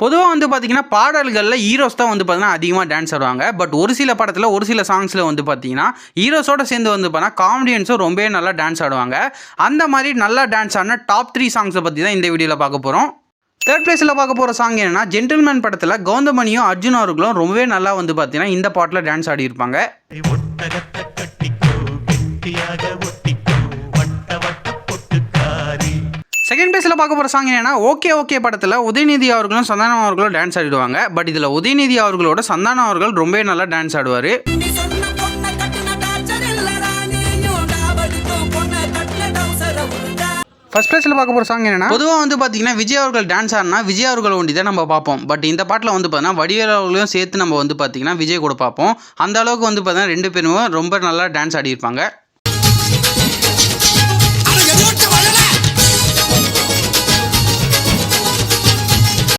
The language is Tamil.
பொதுவாக வந்து பார்த்தீங்கன்னா பாடல்களில் ஹீரோஸ் தான் வந்து பார்த்தீங்கன்னா அதிகமாக டான்ஸ் ஆடுவாங்க. பட் ஒரு சில படத்தில் ஒரு சில சாங்ஸில் வந்து பார்த்தீங்கன்னா ஹீரோஸோட சேர்ந்து வந்து பார்த்தீங்கன்னா காமெடியன்ஸும் ரொம்பவே நல்லா டான்ஸ் ஆடுவாங்க. அந்த மாதிரி நல்லா டான்ஸ் ஆடின டாப் 3 சாங்ஸை பற்றி தான் இந்த வீடியோவில் பார்க்க போகிறோம். தேர்ட் பிளேஸில் பார்க்க போகிற சாங் என்னன்னா ஜென்டில்மேன் படத்தில் கவுந்தமணியும் அர்ஜுன் அவர்களும் ரொம்பவே நல்லா வந்து பார்த்தீங்கன்னா இந்த பாட்டில் டான்ஸ் ஆடியிருப்பாங்க. செகண்ட் பிளேஸில் பார்க்க போகிற சாங் என்னன்னா ஓகே ஓகே படத்தில் உதயநிதி அவர்களும் சந்தானம் அவர்களும் டான்ஸ் ஆடிடுவாங்க. பட் இதில் உதயநிதி அவர்களோட சந்தானம் அவர்கள் ரொம்பவே நல்லா டான்ஸ் ஆடுவார். ஃபர்ஸ்ட் பிளேஸில் பார்க்க போகிற சாங் என்னன்னா பொதுவாக வந்து பார்த்தீங்கன்னா விஜய் அவர்கள் டான்ஸ் ஆடினா விஜய் அவர்கள் ஒண்டி தான் நம்ம பார்ப்போம். பட் இந்த பாட்டில் வந்து பார்த்தீங்கன்னா வடிவேலு அவர்களையும் சேர்த்து நம்ம வந்து பார்த்தீங்கன்னா விஜய் கூட பார்ப்போம். அந்த அளவுக்கு வந்து பார்த்தீங்கன்னா 2 பேரும் ரொம்ப நல்லா டான்ஸ் ஆடியிருப்பாங்க.